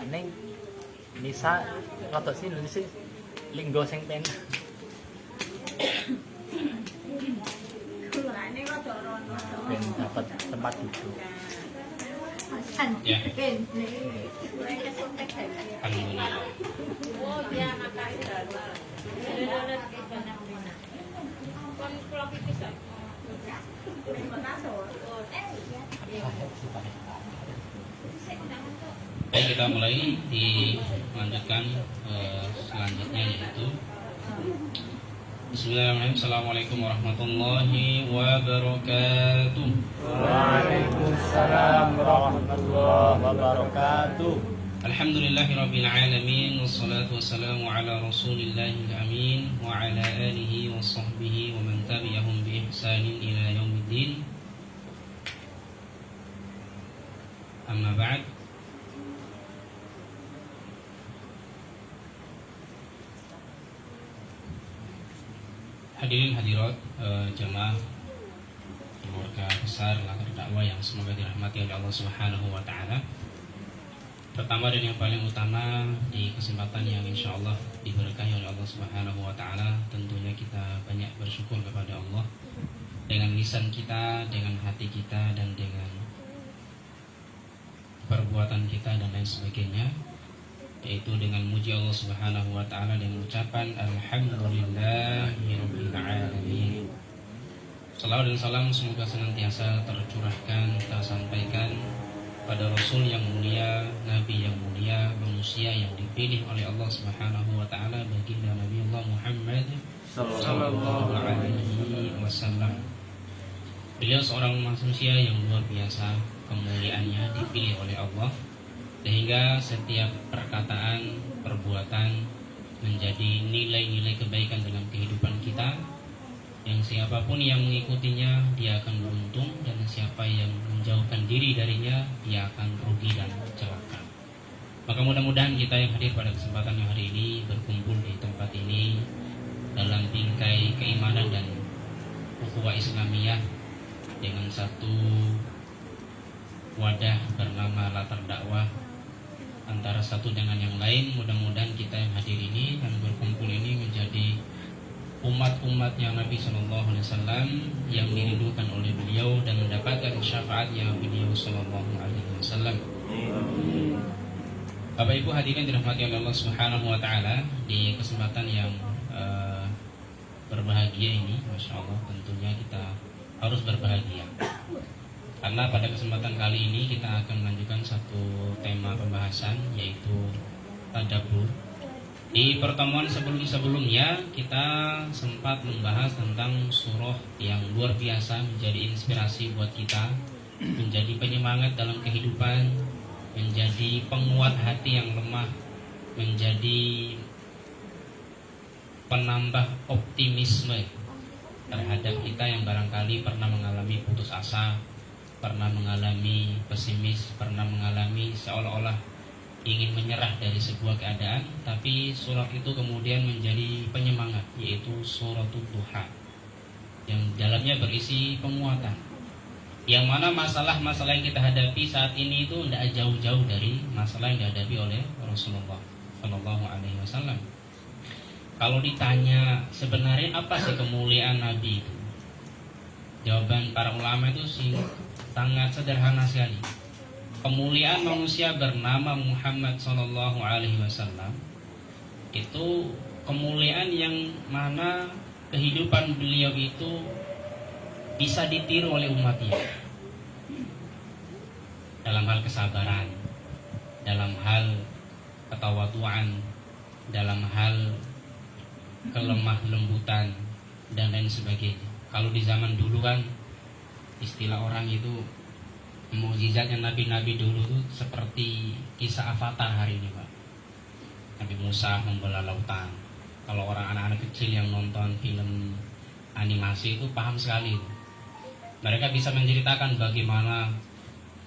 ning Nisa rotok sih nulis linggo sing pen. Ben dapat tempat duduk. Ya. Alhamdulillah. Baik, kita mulai dilanjutkan selanjutnya yaitu Bismillahirrahmanirrahim. Assalamualaikum warahmatullahi wabarakatuh. Waalaikumsalam warahmatullahi wabarakatuh. Alhamdulillahirabbil alamin wassalatu wassalamu ala rasulillahil amin wa ala alihi wa sahbihi wa man tabi'ahum bi ihsanin ila yaumiddin. Amma ba'd. Hadirin hadirat jemaah keluarga besar Latar Dakwah yang semoga dirahmati oleh Allah Subhanahu wa taala. Pertama dan yang paling utama di kesempatan yang insya Allah diberkahi oleh Allah Subhanahu wa taala, tentunya kita banyak bersyukur kepada Allah dengan lisan kita, dengan hati kita, dan dengan perbuatan kita dan lain sebagainya, yaitu dengan muji Allah Subhanahu wa taala dan ucapan alhamdulillahirabbil alamin. Salawat dan salam semoga senantiasa tercurahkan, tersampaikan pada Rasul yang mulia, Nabi yang mulia, manusia yang dipilih oleh Allah Subhanahu wa taala, baginda Nabi Allah Muhammad sallallahu alaihi wasallam. Beliau seorang manusia yang luar biasa kemuliaannya, dipilih oleh Allah sehingga setiap perkataan, perbuatan menjadi nilai-nilai kebaikan dalam kehidupan kita, yang siapapun yang mengikutinya dia akan beruntung, dan siapa yang menjauhkan diri darinya dia akan rugi dan celaka. Maka mudah-mudahan kita yang hadir pada kesempatan yang hari ini berkumpul di tempat ini dalam bingkai keimanan dan ukhuwah Islamiyah dengan satu wadah bernama Latar Dakwah antara satu dengan yang lain. Mudah-mudahan kita yang hadir ini dan berkumpul ini menjadi umat-umatnya Nabi Sallallahu Alaihi Wasallam yang dirindukan oleh beliau dan mendapatkan syafaatnya beliau Sallallahu Alaihi Wasallam. Bapak Ibu hadirin dirahmati oleh Allah Subhanahu Wa Taala, di kesempatan yang berbahagia ini, masya Allah, tentunya kita harus berbahagia karena pada kesempatan kali ini kita akan melanjutkan satu tema pembahasan, yaitu tadabbur. Di pertemuan sebelumnya kita sempat membahas tentang surah yang luar biasa, menjadi inspirasi buat kita, menjadi penyemangat dalam kehidupan, menjadi penguat hati yang lemah, menjadi penambah optimisme terhadap kita yang barangkali pernah mengalami putus asa, pernah mengalami pesimis, pernah mengalami seolah-olah ingin menyerah dari sebuah keadaan, tapi surat itu kemudian menjadi penyemangat, yaitu suratul Duha, yang dalamnya berisi penguatan, yang mana masalah-masalah yang kita hadapi saat ini itu tidak jauh-jauh dari masalah yang dihadapi oleh Rasulullah Shallallahu Alaihi Wasallam. Kalau ditanya sebenarnya apa sih kemuliaan Nabi itu, jawaban para ulama itu sih sangat sederhana sekali. Kemuliaan manusia bernama Muhammad Sallallahu Alaihi Wasallam itu kemuliaan yang mana kehidupan beliau itu bisa ditiru oleh umatnya dalam hal kesabaran, dalam hal ketawaduan, dalam hal kelemah lembutan dan lain sebagainya. Kalau di zaman dulu kan istilah orang itu mukjizatnya nabi-nabi dulu tuh seperti kisah Avatar hari ini, Pak. Nabi Musa membelah lautan. Kalau orang anak-anak kecil yang nonton film animasi itu paham sekali. Mereka bisa menceritakan bagaimana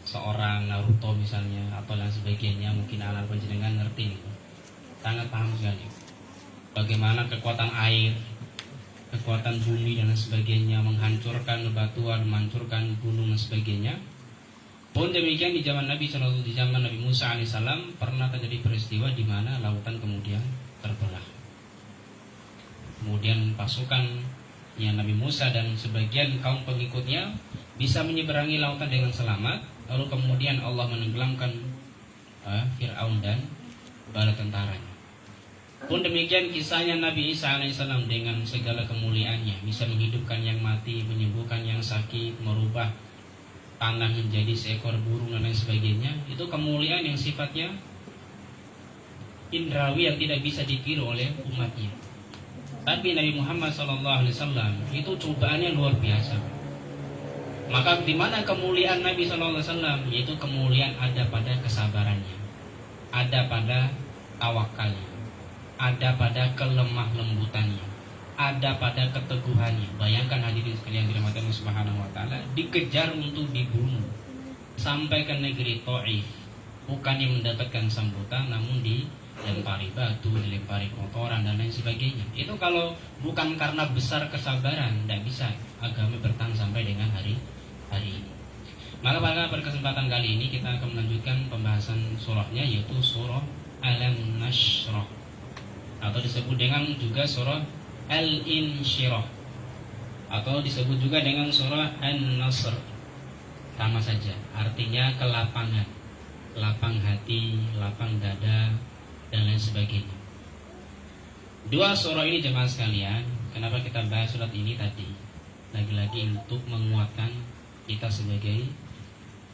seorang Naruto misalnya atau lain sebagainya, mungkin anak penjenengan ngerti nih. Sangat paham sekali. Bagaimana kekuatan air, kekuatan bumi dan lain sebagainya, menghancurkan batuan, menghancurkan gunung dan sebagainya. Pun demikian di zaman Nabi SAW, di zaman Nabi Musa alaihissalam pernah terjadi peristiwa di mana lautan kemudian terbelah. Kemudian pasukan yang Nabi Musa dan sebagian kaum pengikutnya bisa menyeberangi lautan dengan selamat. Lalu kemudian Allah menenggelamkan Fir'aun dan bala tentaranya. Pun demikian kisahnya Nabi Isa alaihissalam dengan segala kemuliaannya, bisa menghidupkan yang mati, menyembuhkan yang sakit, merubah tanah menjadi seekor burung dan lain sebagainya. Itu kemuliaan yang sifatnya indrawi yang tidak bisa ditiru oleh umatnya. Tapi Nabi Muhammad SAW itu cobaannya luar biasa. Maka di mana kemuliaan Nabi SAW? Yaitu kemuliaan ada pada kesabarannya, ada pada tawakalnya, ada pada kelemah lembutannya, ada pada keteguhannya. Bayangkan hadirin sekalian dirahmati Allah Subhanahu wa taala, dikejar untuk dibunuh sampai ke negeri Thaif, bukannya mendapatkan sambutan namun dilempari batu, dilempari kotoran dan lain sebagainya. Itu kalau bukan karena besar kesabaran, tidak bisa agama bertahan sampai dengan hari ini. Maka pada kesempatan kali ini kita akan melanjutkan pembahasan surahnya, yaitu surah Al-Nashrah, atau disebut dengan juga surah Al-Insyirah, atau disebut juga dengan surah An-Nasr. Sama saja, artinya kelapangan, lapang hati, lapang dada dan lain sebagainya. Dua surah ini jemaah sekalian, kenapa kita bahas surat ini tadi? Lagi-lagi untuk menguatkan kita sebagai,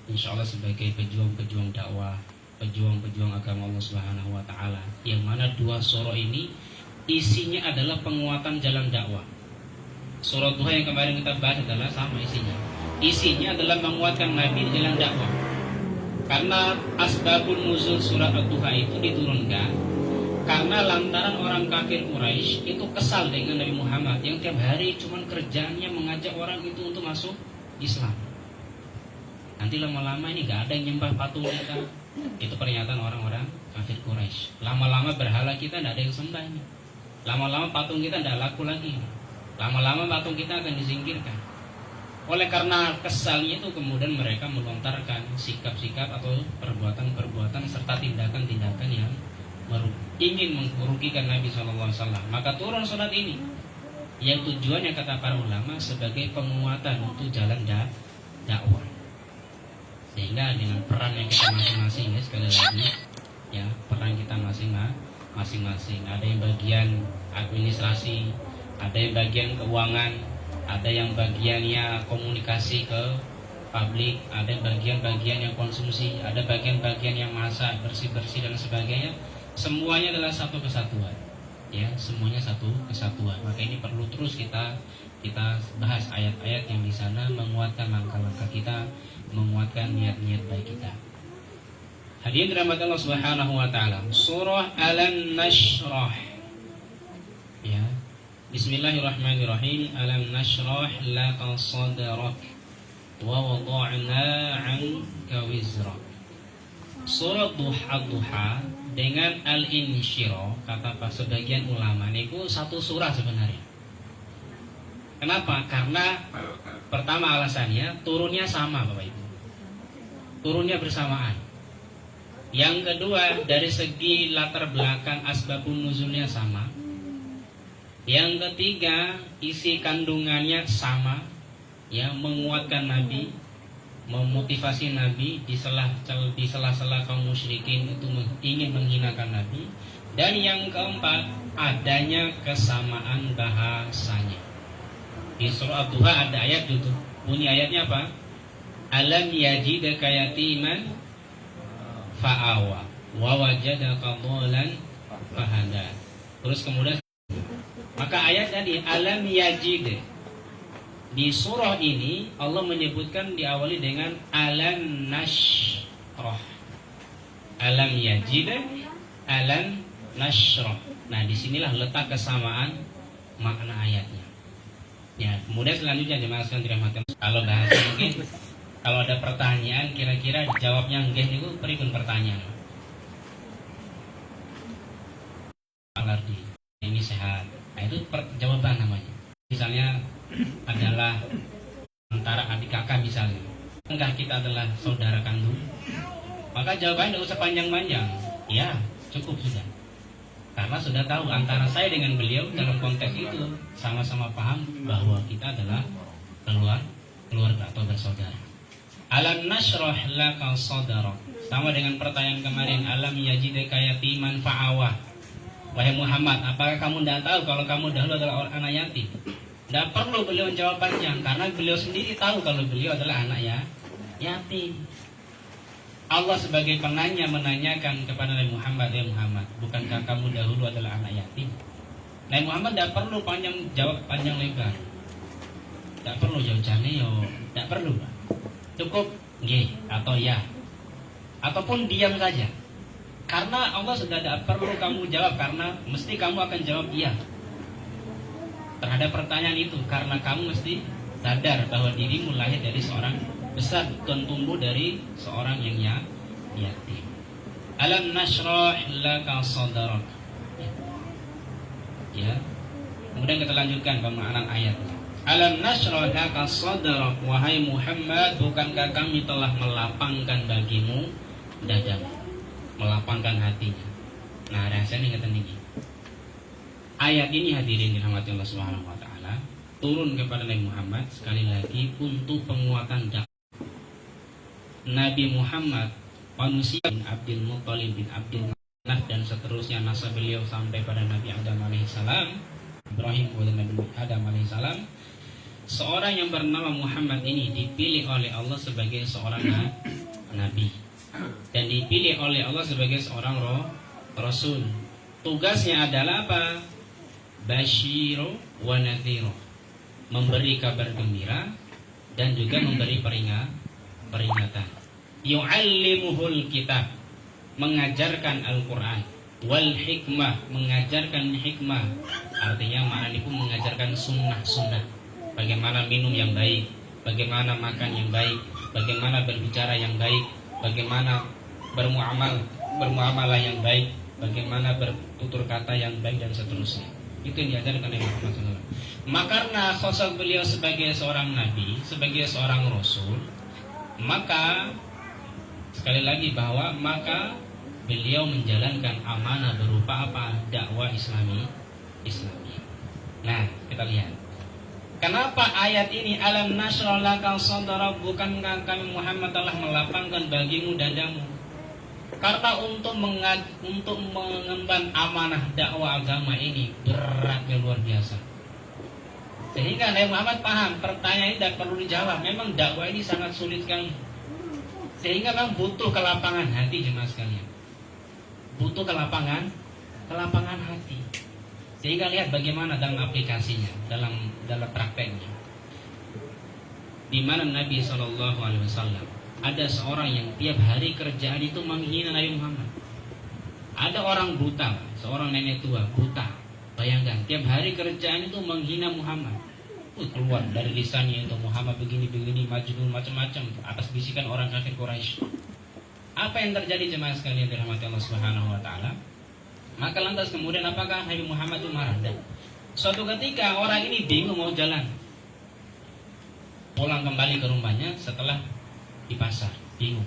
insya Allah sebagai pejuang-pejuang dakwah, pejuang-pejuang agama Allah Subhanahu wa taala, yang mana dua surah ini isinya adalah penguatan jalan dakwah. Surah Duha yang kemarin kita bahas adalah sama isinya. Isinya adalah menguatkan Nabi di jalan dakwah. Karena asbabun nuzul surat Ad-Duha itu diturunkan karena lantaran orang kafir Quraisy itu kesal dengan Nabi Muhammad yang tiap hari cuma kerjaannya mengajak orang itu untuk masuk Islam. Nanti lama-lama ini gak ada yang nyembah patung kita. Itu pernyataan orang-orang kafir Quraisy. Lama-lama berhala kita tidak ada yang sembah ini. Lama-lama patung kita tidak laku lagi. Lama-lama patung kita akan disingkirkan. Oleh karena kesalnya itu kemudian mereka melontarkan sikap-sikap atau perbuatan-perbuatan serta tindakan-tindakan yang ingin merugikan Nabi SAW. Maka turun surat ini yang tujuannya kata para ulama sebagai penguatan untuk jalan dakwah. Sehingga dengan peran yang kita masing-masing, ya sekali lagi ya, peran kita masing-masing. Ada yang bagian administrasi, ada yang bagian keuangan, ada yang bagiannya komunikasi ke publik, ada bagian-bagian yang konsumsi, ada bagian-bagian yang masak, bersih-bersih dan sebagainya. Semuanya adalah satu kesatuan. Ya, semuanya satu kesatuan. Maka ini perlu terus kita bahas ayat-ayat yang di sana menguatkan langkah-langkah kita, menguatkan niat-niat baik kita. Hadirin dirahmati Allah Subhanahu wa taala. Surah Al-Nashrah. Ya. Bismillahirrahmanirrahim. Alam nashrah laka sadrak wa wada'na 'anka wizrak. Surah Duha dengan Al-Insyirah, kata sebagian ulama niku satu surah sebenarnya. Kenapa? Karena pertama alasannya turunnya sama Bapak Ibu. Turunnya bersamaan. Yang kedua dari segi latar belakang asbabun nuzulnya sama. Yang ketiga isi kandungannya sama, ya, menguatkan Nabi, memotivasi Nabi di sela-sela kaum musyrikin itu ingin menghinakan Nabi. Dan yang keempat adanya kesamaan bahasanya. Di surah Ad-Duha ada ayat itu. Bunyi ayatnya apa? Alam yajidaka yatiman fa'awa wa wajadaka dhalan fahada. Terus kemudian maka ayat tadi alam yajid. Di surah ini Allah menyebutkan diawali dengan alam nashrah. Alam yajid, alam nashrah. Nah, disinilah letak kesamaan makna ayatnya. Ya, kemudian selanjutnya jemaah sekalian dirahmati Allah. Kalau bahasa mungkin kalau ada pertanyaan kira-kira jawabnya nggih niku pripun pertanyaan? Alardi. Ini sehat. Nah, itu jawaban namanya. Misalnya adalah antara adik kakak misalnya. Bukankah kita adalah saudara kandung? Maka jawabannya tidak usah panjang-panjang. Ya, cukup sudah. Karena sudah tahu antara saya dengan beliau dalam konteks itu sama-sama paham bahwa kita adalah keluarga atau bersaudara. Alam nashrah laka sadrak. Sama dengan pertanyaan kemarin, alam yajidka yatiman fa'awa. Wahai Muhammad, apakah kamu tidak tahu kalau kamu dahulu adalah anak yatim? Tidak perlu beliau menjawab panjang, karena beliau sendiri tahu kalau beliau adalah anak yatim. Allah sebagai penanya menanyakan kepada Nabi Muhammad, ya Muhammad, bukankah kamu dahulu adalah anak yatim? Nabi Muhammad tidak perlu jawab panjang lebar. Tidak perlu jawab jane yo, tidak perlu. Cukup nggih atau ya. Ataupun diam saja. Karena Allah sudah tidak perlu kamu jawab, karena mesti kamu akan jawab iya terhadap pertanyaan itu, karena kamu mesti sadar bahwa dirimu lahir dari seorang besar dan tumbuh dari seorang yang yatim. Alam nashrah laka sadrak. Ya. Kemudian kita lanjutkan pemahaman ayatnya. Alam nashrah laka sadrak, wahai Muhammad, bukankah kami telah melapangkan bagimu dadamu, melapangkan hatinya. Nah, rahasianya kata niki. Ayat ini hadirin dirahmati Allah Subhanahu wa taala turun kepada Nabi Muhammad sekali lagi untuk penguatan dakwah. Nabi Muhammad manusia bin Abdul Muttalib bin Abdul Manaf dan seterusnya nasab beliau sampai pada Nabi Adam alaihissalam, Ibrahim kepada Nabi Adam alaihissalam. Seorang yang bernama Muhammad ini dipilih oleh Allah sebagai seorang nabi dan dipilih oleh Allah sebagai seorang rasul. Tugasnya adalah apa? Basyiro wa nadhiro, memberi kabar gembira dan juga memberi peringatan. Yu'allimuhul kitab, mengajarkan Al-Quran. Wal hikmah, mengajarkan hikmah. Artinya maknanya pun mengajarkan sunnah-sunnah. Bagaimana minum yang baik, bagaimana makan yang baik, bagaimana berbicara yang baik, bagaimana bermuamalah yang baik, bagaimana bertutur kata yang baik dan seterusnya. Itu yang diajarkan oleh Muhammad SAW. Maka karena sosok beliau sebagai seorang nabi, sebagai seorang rasul, maka sekali lagi bahwa maka beliau menjalankan amanah berupa apa? Dakwah Islami. Nah, kita lihat. Kenapa ayat ini alam nashrah laka sadrak, bukankah kami Muhammad telah melapangkan bagimu dadamu? Karena untuk mengemban amanah dakwah agama ini beratnya luar biasa. Sehingga Nabi Muhammad paham pertanyaan ini tidak perlu dijawab. Memang dakwah ini sangat sulit sekali. Sehingga memang butuh kelapangan hati jemaah sekalian. Butuh kelapangan hati. Sehingga lihat bagaimana dalam aplikasinya, dalam prakteknya. Di mana Nabi SAW ada seorang yang tiap hari kerjaan itu menghina Nabi Muhammad. Ada orang buta, seorang nenek tua buta. Bayangkan, tiap hari kerjaan itu menghina Muhammad. Keluar dari lisannya itu Muhammad begini, majnun, macam-macam atas bisikan orang kafir Quraisy. Apa yang terjadi jemaah sekalian dirahmati Allah Subhanahu wa taala? Maka lantas kemudian apakah Nabi Muhammad itu marah? Suatu ketika orang ini bingung mau jalan, pulang kembali ke rumahnya setelah di pasar, bingung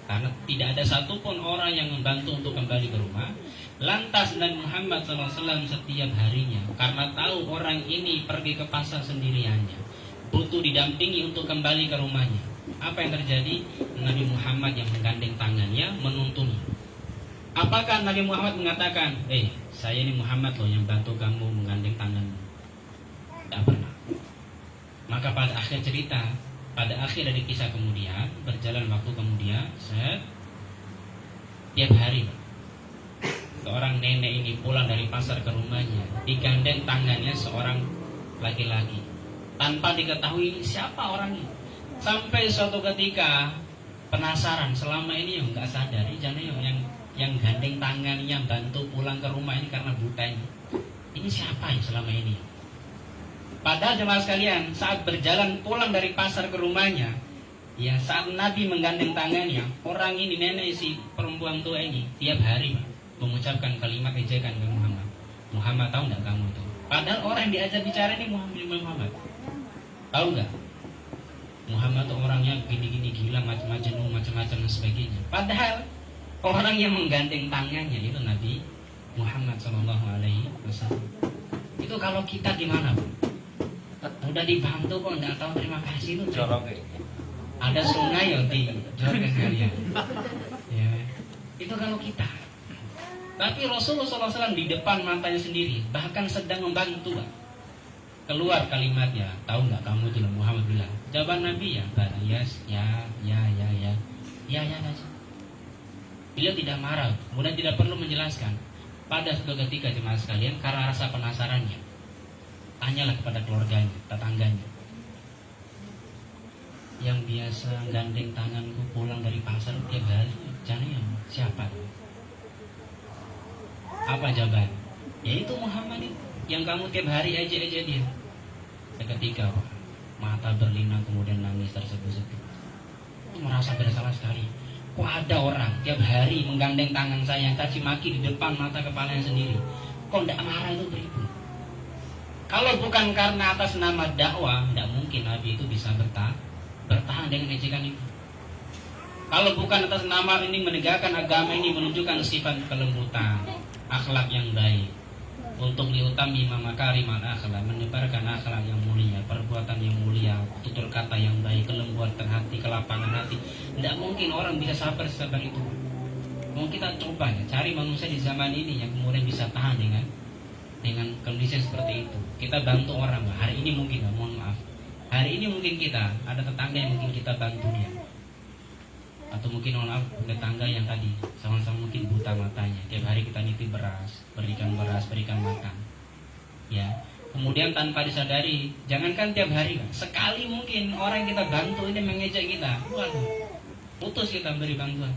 karena tidak ada satupun orang yang membantu untuk kembali ke rumah. Lantas Nabi Muhammad SAW setiap harinya, karena tahu orang ini pergi ke pasar sendiriannya, butuh didampingi untuk kembali ke rumahnya. Apa yang terjadi? Nabi Muhammad yang menggandeng tangannya menuntun. Apakah Nabi Muhammad mengatakan, saya ini Muhammad loh yang bantu kamu menggandeng tanganmu? Tidak pernah. Maka pada akhir cerita, pada akhir dari kisah kemudian, berjalan waktu kemudian, tiap hari seorang nenek ini pulang dari pasar ke rumahnya, digandeng tangannya seorang laki-laki, tanpa diketahui siapa orangnya. Sampai suatu ketika penasaran, selama ini yang nggak sadar, yang gandeng tangannya bantu pulang ke rumah ini karena buta ini siapa yang selama ini? Padahal jemaah sekalian, saat berjalan pulang dari pasar ke rumahnya, ya saat Nabi menggandeng tangannya, orang ini, nenek si perempuan tua ini, tiap hari mengucapkan kalimat ejekan ke Muhammad. Muhammad, tahu nggak kamu itu? Padahal orang yang diajak bicara ini Muhammad. Tahu nggak? Muhammad tuh orangnya gini-gini gila, macam-macam dan sebagainya. Padahal orang yang menggandeng tangannya itu Nabi Muhammad Shallallahu Alaihi Wasallam. Itu kalau kita gimana, Bu? Udah dibantu kok nggak tahu terima kasih itu. Ada sungai ya di jorok kalian. Ya, itu kalau kita. Tapi Rasulullah SAW di depan matanya sendiri, bahkan sedang membantu, Pak. Keluar kalimatnya, tahu nggak kamu itu Muhammad bilang. Jawaban Nabi ya, yes, ya aja. Beliau tidak marah, kemudian tidak perlu menjelaskan. Pada suatu ketika jemaah sekalian, karena rasa penasarannya, tanyalah kepada keluarganya, tetangganya. Yang biasa gandeng tanganku pulang dari pasar tiap hari, jangan siapa? Apa jawaban? Yaitu Muhammad itu, yang kamu tiap hari aja dia. Seketika mata berlinang kemudian nangis tersebut-sebut. Merasa bersalah sekali. Kok ada orang tiap hari menggandeng tangan saya yang caci maki di depan mata kepalanya sendiri? Kok tidak marah itu beribu? Kalau bukan karena atas nama dakwah, tidak mungkin Nabi itu bisa bertahan dengan ejekan itu. Kalau bukan atas nama ini menegakkan agama ini, menunjukkan sifat kelembutan, akhlak yang baik, untuk diutami makarimal akhlak, menyebarkan akhlak yang mulia, perbuatan yang mulia, tutur kata yang baik, kelembutan hati, kelapangan hati. Tidak mungkin orang bisa sabar itu. Mau kita coba ya, cari manusia di zaman ini yang kemudian bisa tahan dengan kondisi seperti itu. Kita bantu orang, hari ini mungkin, mohon maaf, hari ini mungkin kita ada tetangga yang mungkin kita bantu dia, atau mungkin orang tetangga yang tadi sama-sama mungkin buta matanya, tiap hari kita nitip beras, berikan makan, ya. Kemudian tanpa disadari, jangankan tiap hari, sekali mungkin orang yang kita bantu ini mengejek kita, waduh, putus kita beri bantuan.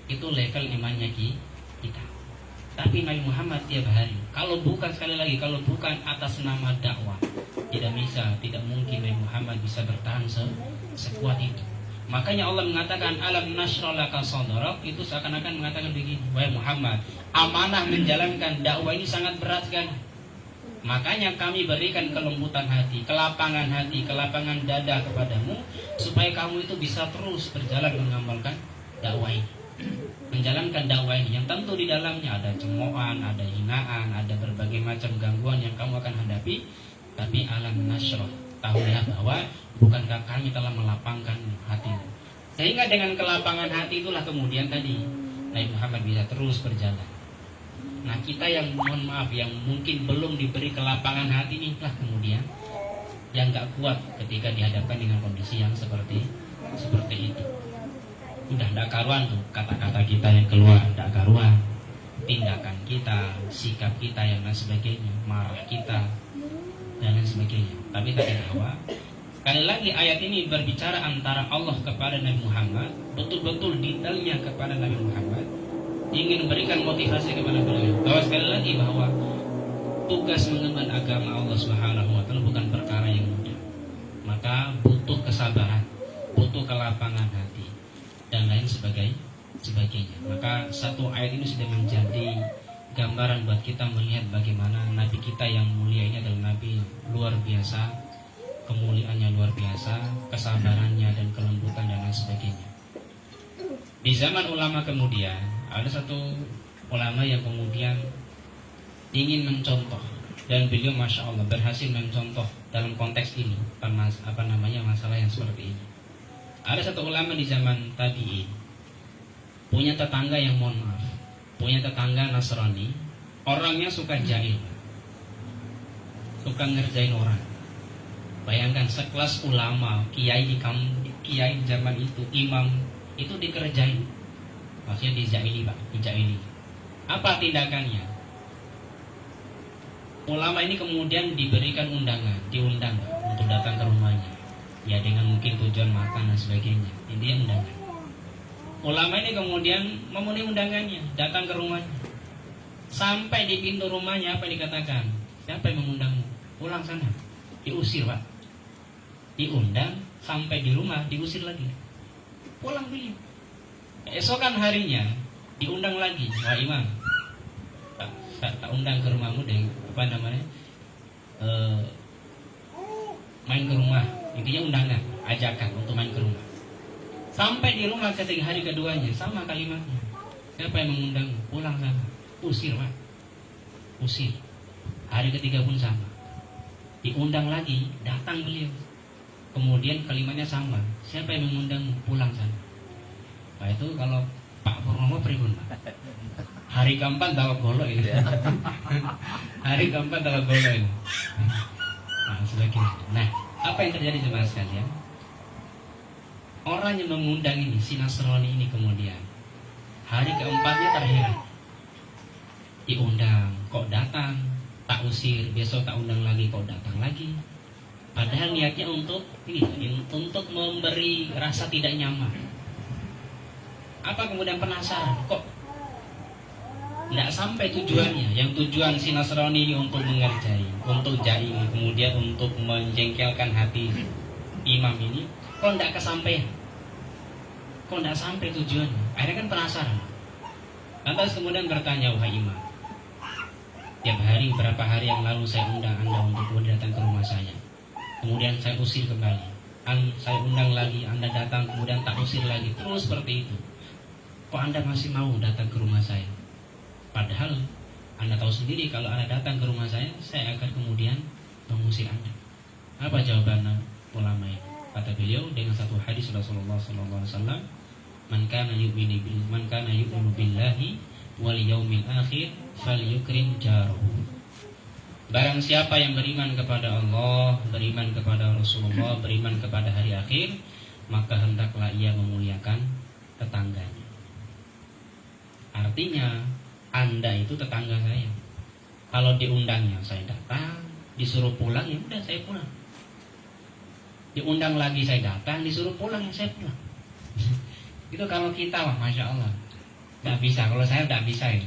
Itu level imannya kita. Tapi Nabi Muhammad tiap hari, kalau bukan atas nama dakwah, tidak mungkin Nabi Muhammad bisa bertahan sekuat itu. Makanya Allah mengatakan alam nashrah laka sadrak, itu seakan-akan mengatakan begini, wahai Muhammad, amanah menjalankan dakwah ini sangat berat sekali. Makanya kami berikan kelembutan hati, kelapangan dada kepadamu, supaya kamu itu bisa terus berjalan mengamalkan dakwah ini, menjalankan dakwah ini, yang tentu di dalamnya ada cemoohan, ada hinaan, ada berbagai macam gangguan yang kamu akan hadapi. Tapi alam nashrah, tahulah bahwa bukankah kami telah melapangkan hatimu, sehingga dengan kelapangan hati itulah kemudian tadi Nabi Muhammad bisa terus berjalan. Nah, kita yang mohon maaf, yang mungkin belum diberi kelapangan hati ini lah kemudian yang gak kuat ketika dihadapkan dengan kondisi yang seperti itu. Udah gak karuan tuh kata-kata kita yang keluar, gak karuan, tindakan kita, sikap kita yang lain sebagainya, marah kita dan lain sebagainya. Tapi tadi bahwa sekali lagi ayat ini berbicara antara Allah kepada Nabi Muhammad, betul-betul detailnya kepada Nabi Muhammad, ingin memberikan motivasi kepada beliau bahwa sekali lagi bahwa tugas mengemban agama Allah Subhanahu wa taala bukan perkara yang mudah. Maka butuh kesabaran, butuh kelapangan hati dan lain sebagainya. Maka satu ayat ini sudah menjadi gambaran buat kita melihat bagaimana Nabi kita yang mulia ini adalah Nabi luar biasa, kemuliaannya luar biasa, kesabarannya dan kelembutan dan lain sebagainya. Di zaman ulama kemudian ada satu ulama yang kemudian ingin mencontoh, dan beliau masya Allah berhasil mencontoh dalam konteks ini masalah yang seperti ini. Ada satu ulama di zaman tabi'in, punya tetangga yang mohon maaf, punya tetangga Nasrani, orangnya suka jahil, suka ngerjain orang. Bayangkan sekelas ulama, kiai di zaman itu, imam itu dikerjain, maksudnya dijaili Pak, dijaili. Apa tindakannya? Ulama ini kemudian diberikan diundang untuk datang ke rumahnya, ya dengan mungkin tujuan makan dan sebagainya. Intinya undangan. Ulama ini kemudian memenuhi undangannya, datang ke rumahnya. Sampai di pintu rumahnya apa dikatakan? Siapa yang mengundangmu? Pulang sana. Diusir Pak. Diundang sampai di rumah diusir lagi. Pulang beliau. Esokan harinya diundang lagi. Wah imam, tak undang ke rumahmu deh, main ke rumah. Intinya undangan. ajakan untuk main ke rumah. Sampai di rumah ketika hari keduanya sama kalimatnya. Siapa yang mengundang? Pulang sana. Usir, Pak. Usir. Hari ketiga pun sama. Diundang lagi, datang beliau. Kemudian kalimatnya sama. Siapa yang mengundang? Pulang sana. Pak itu kalau Pak Purnomo pripun, Pak? Hari keempat dalam golok ini. Hari keempat dalam golok ini. Nah, sebagainya. Nah, apa yang terjadi jemaah sekalian? Orang yang mengundang ini, si Nasrani ini kemudian hari keempatnya terheran. Diundang, kok datang? Tak usir, besok tak undang lagi, kok datang lagi? Padahal niatnya untuk ini, untuk memberi rasa tidak nyaman. Apa kemudian penasaran? Kok tidak sampai tujuannya? Yang tujuan si Nasrani ini untuk mengerjai, untuk jaim, kemudian untuk menjengkelkan hati imam ini, kok tidak kesampaian? Kok tidak sampai tujuannya? Akhirnya kan penasaran. Lantas kemudian bertanya, wahai imam, tiap hari, berapa hari yang lalu saya undang Anda untuk kemudian datang ke rumah saya. Kemudian saya usir kembali. Saya undang lagi, Anda datang, kemudian tak usir lagi. Terus seperti itu. Kok Anda masih mau datang ke rumah saya? Padahal Anda tahu sendiri kalau Anda datang ke rumah saya akan kemudian mengusir Anda. Apa jawaban ulama ini? Kata beliau dengan satu hadis Rasulullah SAW, Man kana yu'minu billahi wal yaumil akhir falyukrim jarahu. Barang siapa yang beriman kepada Allah, beriman kepada Rasulullah, beriman kepada hari akhir, maka hendaklah ia memuliakan tetangganya. Artinya, Anda itu tetangga saya. Kalau diundangnya saya datang, disuruh pulang ya udah saya pulang. Diundang lagi saya datang, disuruh pulang ya saya pulang. Itu kalau kita, wah masya Allah, nggak bisa. Kalau saya nggak bisa ya.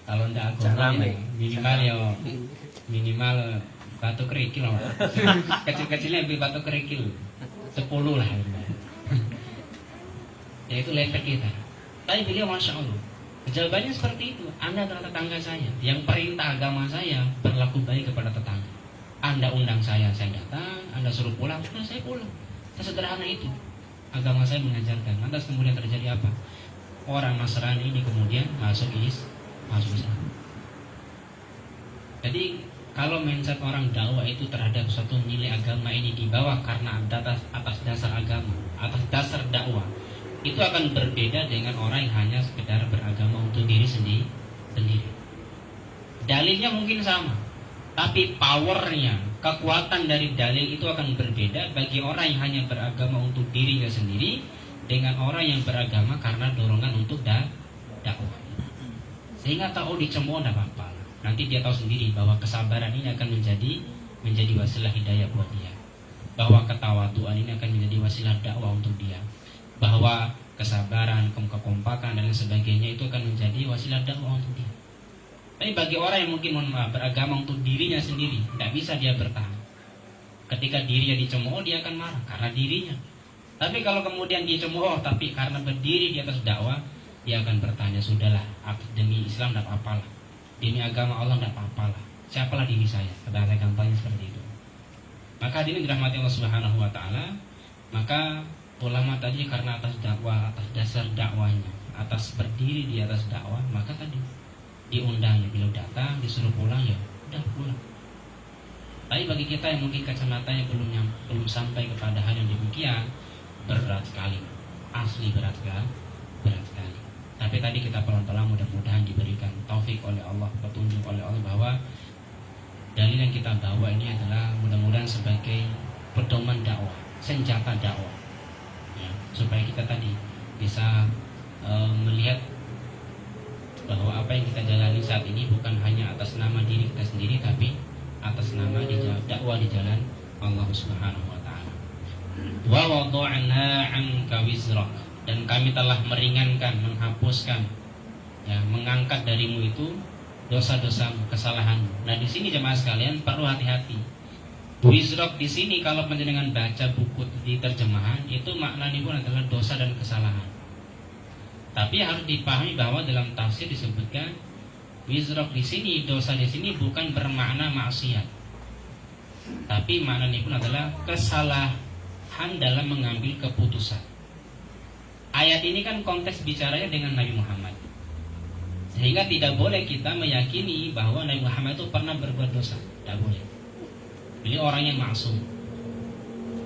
Kalau nggak agama ya, minimal batu kerikil lah. Kecil-kecilnya lebih batu kerikil 10 lah. Ya itu level kita. Tapi beliau masya Allah, jawabannya seperti itu. Anda adalah tetangga saya. Yang perintah agama saya berlaku baik kepada tetangga. Anda undang saya datang. Anda suruh pulang, sudah saya pulang. Sesederhana itu. Agama saya mengajarkan. Lantas kemudian terjadi apa? Orang Nasrani ini kemudian masuk Islam. Jadi kalau mindset orang dakwah itu terhadap suatu nilai agama ini dibawa karena atas dasar agama, atas dasar dakwah, itu akan berbeda dengan orang yang hanya sekedar beragama untuk diri sendiri. Dalilnya mungkin sama, tapi powernya, kekuatan dari dalil itu akan berbeda bagi orang yang hanya beragama untuk dirinya sendiri dengan orang yang beragama karena dorongan untuk dakwah. Sehingga tahu dicemooh tidak apa-apa. Nanti dia tahu sendiri bahwa kesabaran ini akan menjadi wasilah hidayah buat dia. Bahwa ketawaduan ini akan menjadi wasilah dakwah untuk dia. Bahwa kesabaran, kekompakan dan lain sebagainya itu akan menjadi wasilah dakwah untuk dia. Tapi bagi orang yang mungkin beragama untuk dirinya sendiri, tidak bisa dia bertahan. Ketika dirinya dicemooh, dia akan marah karena dirinya. Tapi kalau kemudian dia cemooh, tapi karena berdiri di atas dakwah, dia akan bertanya, sudahlah, demi Islam tidak apa-apalah, demi agama Allah tidak apa-apalah, siapalah diri saya. Bahasa gampangnya seperti itu. Maka ini dirahmati Allah Subhanahu Wa Taala. Maka ulama tadi karena atas dakwah, atas dasar dakwahnya, atas berdiri di atas dakwah, maka tadi diundang, ya beliau datang, disuruh pulang, ya udah pulang. Tapi bagi kita yang mungkin kacamatanya belum sampai kepada hal yang demikian, berat sekali, asli berat sekali. Tapi tadi kita pelan-pelan mudah-mudahan diberikan taufik oleh Allah, petunjuk oleh Allah bahwa dalil yang kita bawa ini adalah mudah-mudahan sebagai pedoman dakwah, senjata dakwah, ya, supaya kita tadi bisa melihat bahwa apa yang kita jalani saat ini bukan hanya atas nama diri kita sendiri, tapi atas nama dakwah di jalan Allah Subhanahu Wa Taala. Wa wada'na 'anka wizrak, dan kami telah meringankan, menghapuskan, ya, mengangkat darimu itu dosa-dosamu, kesalahanmu. Nah di sini jemaah sekalian perlu hati-hati. Wizrak di sini kalau panjenengan baca buku di terjemahan itu maknanya pun adalah dosa dan kesalahan. Tapi harus dipahami bahwa dalam tafsir disebutkan wizrak di sini, dosa di sini bukan bermakna maksiat, tapi maknanya pun adalah kesalahan kesalahan dalam mengambil keputusan. Ayat ini kan konteks bicaranya dengan Nabi Muhammad, sehingga tidak boleh kita meyakini bahwa Nabi Muhammad itu pernah berbuat dosa. Tidak boleh. Beliau orang yang maksum,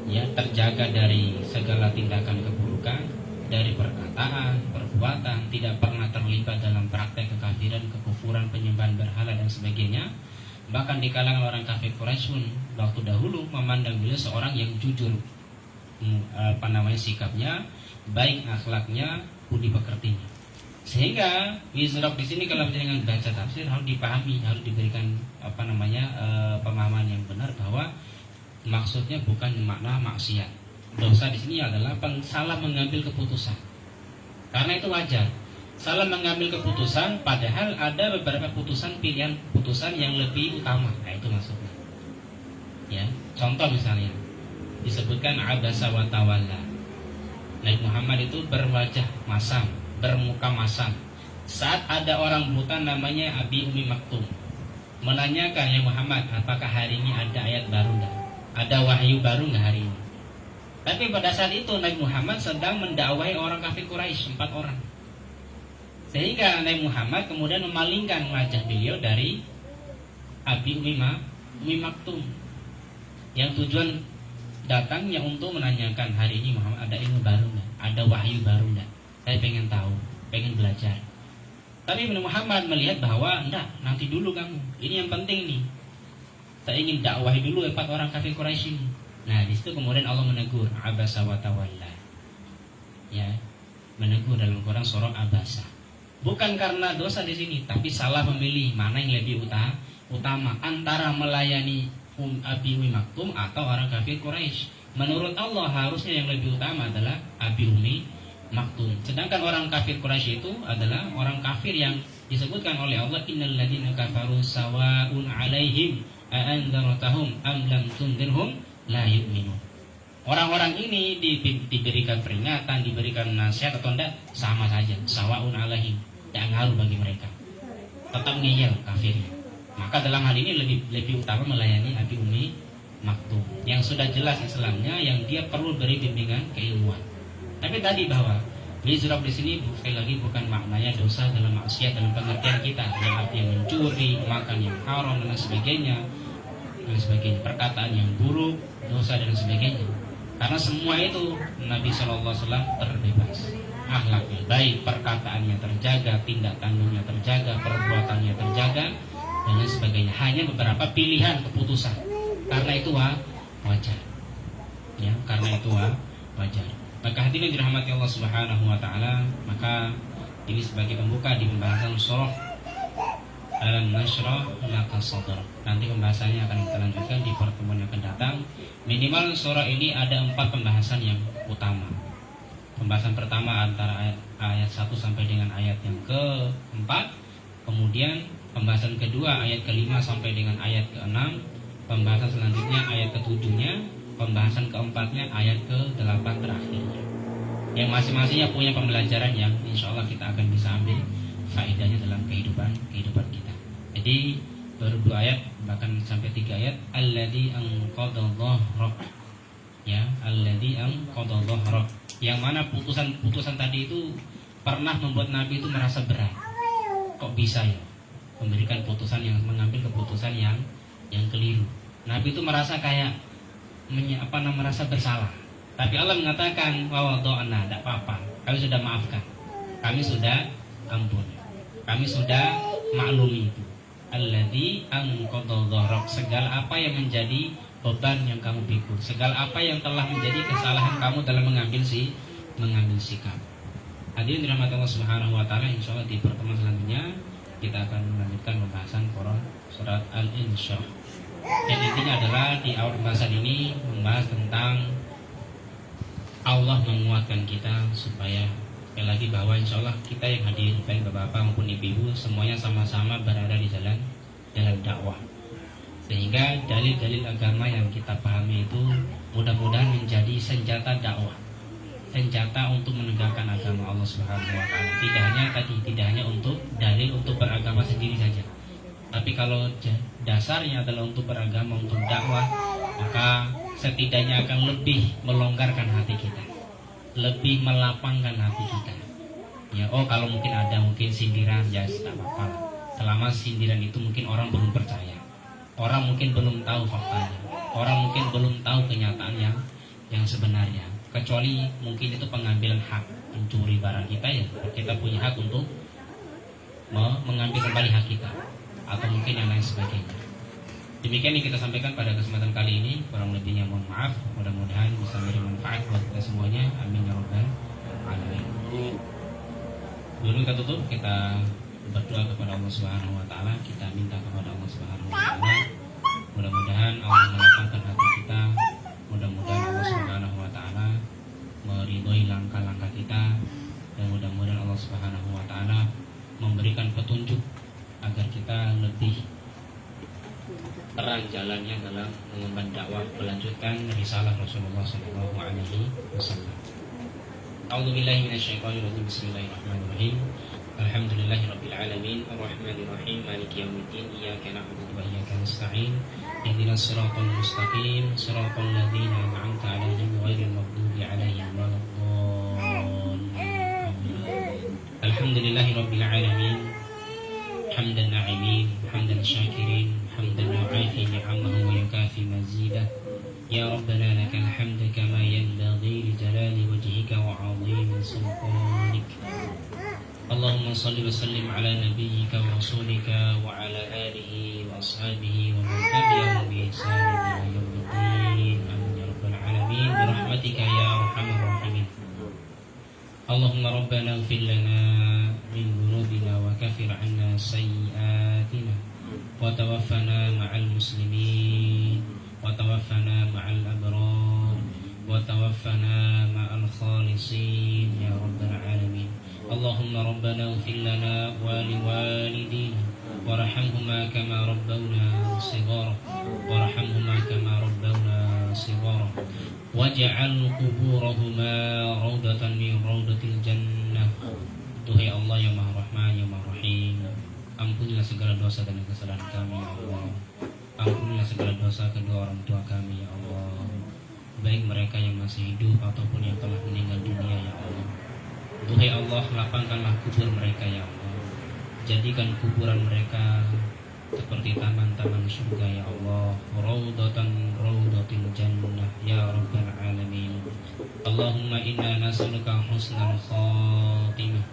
ya, terjaga dari segala tindakan keburukan, dari perkataan, perbuatan, tidak pernah terlibat dalam praktek kekafiran, kekufuran, penyembahan berhala dan sebagainya. Bahkan di kalangan orang kafir Quraisy pun waktu dahulu memandang beliau seorang yang jujur, sikapnya, baik akhlaknya, budi pekertinya. Sehingga Wizrok di sini kalau dengan baca tafsir harus dipahami, harus diberikan pemahaman yang benar bahwa maksudnya bukan makna maksiat. Dosa di sini adalah salah mengambil keputusan. Karena itu wajar. Salah mengambil keputusan padahal ada beberapa putusan yang lebih utama. Nah, itu maksudnya. Ya, contoh misalnya disebutkan abasa wa tawalla. Nabi Muhammad itu berwajah masam, bermuka masam. Saat ada orang buta namanya Abi Umi Maktum menanyakan, ya Muhammad, apakah hari ini ada ayat baru enggak? Ada wahyu baru enggak hari ini? Tapi pada saat itu Nabi Muhammad sedang mendakwahi orang kafir Quraisy, 4 orang. Sehingga Nabi Muhammad kemudian memalingkan wajah beliau dari Abi Umi Maktum yang tujuan datangnya untuk menanyakan, hari ini Muhammad ada ilmu baru enggak? Ada wahyu baru enggak? Saya pengen tahu, pengen belajar. Tapi Nabi Muhammad melihat bahwa enggak, nanti dulu kamu. Ini yang penting nih. Saya ingin dakwahi dulu 4 orang kafir Quraisy ini. Nah, di situ kemudian Allah menegur abasa wa tawalla. Ya, menegur dalam Quran surah Abasa. Bukan karena dosa di sini, tapi salah memilih mana yang lebih utama antara melayani Abi Umi Maktum atau orang kafir Quraisy. Menurut Allah harusnya yang lebih utama adalah Abi Umi Maktum. Sedangkan orang kafir Quraisy itu adalah orang kafir yang disebutkan oleh Allah, innal ladzina kafaru sawa'un 'alaihim a'anzartahum am lam tundirhum la yu'minun. Orang-orang ini diberikan peringatan, diberikan nasihat atau tidak, sama saja, sawa'un 'alaihim, tidak ngaruh bagi mereka, tetap ngeyel kafirnya. Maka dalam hal ini lebih utama melayani Abi Umi Maktum yang sudah jelas Islamnya, yang dia perlu beri bimbingan keilmuan. Tapi tadi bahwa Wizrok di sini sekali lagi bukan maknanya dosa dalam maksiat dalam pengertian kita, yang artinya mencuri, makan yang haram dan sebagainya, perkataan yang buruk, dosa dan sebagainya. Karena semua itu Nabi SAW terbebas, akhlaknya baik, perkataannya terjaga, tindak tanduknya terjaga, perbuatannya terjaga dan lain sebagainya. Hanya beberapa pilihan keputusan. Karena itu wajar. Ya, karena itu wajar. Maka hadirin dirahmati Allah Subhanahu wa taala, maka ini sebagai pembuka di pembahasan surah Al-Nashrah laka sadrak. Nanti pembahasannya akan kita lanjutkan di pertemuan yang akan datang. Minimal surah ini ada 4 pembahasan yang utama. Pembahasan pertama antara ayat 1 sampai dengan ayat yang ke-4. Kemudian pembahasan kedua ayat ke-5 sampai dengan ayat ke-6. Pembahasan selanjutnya ayat ke-7-nya. Pembahasan keempatnya ayat ke-8 terakhirnya. Yang masing-masingnya punya pembelajaran yang insya Allah kita akan bisa ambil faedahnya dalam kehidupan kita. Jadi baru 2 ayat, bahkan sampai 3 ayat. Alladzi anqadha dhahrak. Ya, alladzi anqadha dhahrak. Yang mana putusan tadi itu pernah membuat Nabi itu merasa berat. Kok bisa ya memberikan putusan yang mengambil keputusan yang keliru. Nabi itu merasa kayak merasa bersalah. Tapi Allah mengatakan wa wada'na, tidak apa-apa. Kami sudah maafkan. Kami sudah ampun. Kami sudah maklumi itu. Alladzi anqadha dhahrak, segala apa yang menjadi beban yang kamu pikul, segala apa yang telah menjadi kesalahan kamu dalam mengambil sikap. Hadirin dirahmati Allah Subhanahu wa taala, insyaallah di pertemuan selanjutnya kita akan melanjutkan pembahasan Quran surat Al-Insyirah. Yang intinya adalah di awal pembahasan ini membahas tentang Allah menguatkan kita supaya sekali lagi bahwa insya Allah kita yang hadir, baik bapak-bapak maupun ibu-ibu, semuanya sama-sama berada di jalan dakwah. Sehingga dalil-dalil agama yang kita pahami itu mudah-mudahan menjadi senjata dakwah, senjata untuk menegakkan agama Allah Subhanahu wa taala. Tidak hanya untuk dalil untuk beragama sendiri saja. Tapi kalau dasarnya adalah untuk beragama, untuk dakwah, maka setidaknya akan lebih melonggarkan hati kita, lebih melapangkan hati kita. Ya, oh kalau mungkin ada mungkin sindiran, ya tidak apa-apa lah. Selama sindiran itu mungkin orang belum percaya, orang mungkin belum tahu faktanya, orang mungkin belum tahu kenyataan yang sebenarnya. Kecuali mungkin itu pengambilan hak, mencuri barang kita, ya kita punya hak untuk mengambil kembali hak kita, atau mungkin yang lain sebagainya. Demikian yang kita sampaikan pada kesempatan kali ini. Kurang lebihnya mohon maaf. Mudah-mudahan bisa memberi manfaat buat kita semuanya. Amin ya rabbal alamin. Dulu kita tutup, kita berdoa kepada Allah Subhanahu wa taala, kita minta kepada Allah Subhanahu wa taala mudah-mudahan Allah melapangkan hati kita, mudah-mudahan Allah Subhanahu wa taala meridhoi langkah-langkah kita, dan mudah-mudahan Allah Subhanahu wa taala memberikan petunjuk agar kita lebih terang jalannya dalam mengemban dakwah, melanjutkan risalah Rasulullah sallallahu alaihi wasallam. A'udzubillahi minasyaitonirrajim. Bismillahirrahmanirrahim. Alhamdulillahirabbil alamin, arrahmanir rahim, maliki yaumiddin, iyyaka na'budu wa iyyaka nasta'in. Ihdinas siratal mustaqim, siratal ladzina an'amta 'alaihim ghairil maghdubi 'alaihim waladdallin. Alhamdulillahirabbil alamin, hamdan na'imin, hamdan syakirin, hamdan yu'afi ni'amahu wa yukafi mazidah. Ya Rabbana lakal hamdu kama yanbaghi li jalali wajhika wa 'azimi sultanik. Allahumma salli wa sallim ala nabiyyika wa rasulika wa ala alihi wa ashabihi wa man tabi'ahum bi ihsan ila yaumiddin. Amin ya rabbal alamin bi rahmatika ya arhamar rahimin. Allahumma rabbana ighfir lana min dhunubina wa kaffir 'anna sayyi'atina wa tawaffana ma'al muslimin wa tawaffana ma'al abrar wa tawaffana ma'al khalisin ya rabbal alamin. Allahumma rabbana ighfir lana wa liwalidina warhamhuma kama rabbawna shighara warhamhuma kama rabbawna shighara waj'al quburahuma raudatan min raudatil jannah. Tuhai Allah yang Maha Rahman yang Maha Rahim, ampunilah segala dosa dan kesalahan kami ya Allah. Ampunilah segala dosa kedua orang tua kami ya Allah, baik mereka yang masih hidup ataupun yang telah meninggal dunia ya Allah. Duhai Allah, lapangkanlah kubur mereka ya Allah. Jadikan kuburan mereka seperti taman-taman surga ya Allah. Raudatil jannah ya rabbal alamin. Allahumma inna nas'aluka husnal khatimah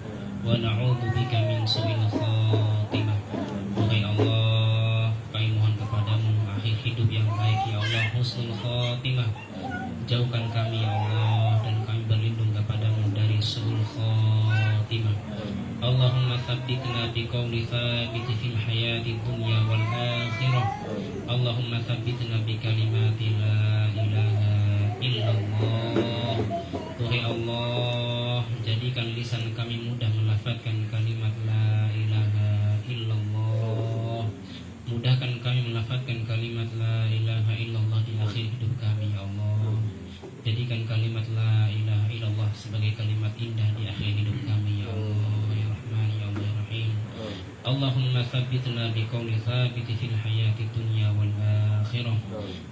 wa na'udzubika min su'il khatimah. Duhai Allah, kami mohon kepadamu akhir hidup yang baik ya Allah, husnul khatimah. Jauhkan kami ya Allah, dan kami berlindung kepadamu dari su'ul khatimah. Allahumma tsabbitna biqauli tsabiti fil hayati dunya wal akhirah. Allahumma tsabbitna bi kalimati la ilaha illallah. Tuhai Allah, jadikan lisan kami mudah melafazkan kalimat la ilaha illallah. Mudahkan kami melafazkan kalimat la ilaha illallah di akhir hidup kami ya Allah. Jadikan kalimat la ilaha illallah sebagai kalimat indah di akhir hidup kami ya Allah ya Rahman ya Allah ya Rahim. Allahumma tsabbitna biqauli tsabiti fil hayati dunya wal akhirah.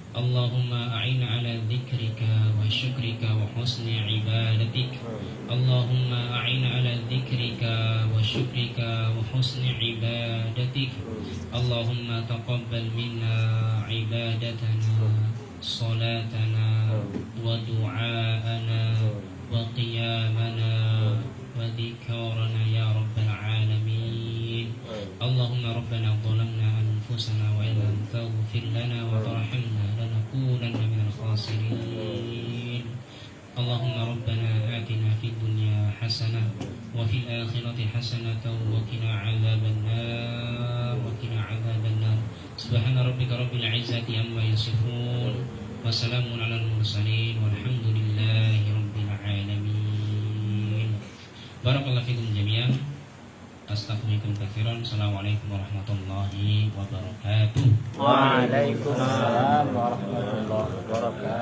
Allahumma a'inna ala dzikrika wa syukrika wa husni ibadatik. Allahumma a'inna ala dzikrika wa syukrika wa husni ibadatik. Allahumma taqabbal minna ibadatana, salatana wa du'aana wa qiyamana wa dhikrana ya rabbal alamin. Allahumma rabbana zalamna anfusana wa illam taghfir lana wa tarhamna lanakunanna minal khasirin. Allahumma rabbana atina fid dunya hasanah wa fil akhirati hasanatan wa qina adzabannar wa qina adzabannar. Subhana rabbika rabbil izzati amma yasifun wa salamun alal mursalin walhamdulillahi rabbil alamin. Barakallahu fikum jami'an. Astaghfirullahaladzim katsiran. Assalamualaikum warahmatullahi wabarakatuh. Waalaikumsalam warahmatullahi wabarakatuh.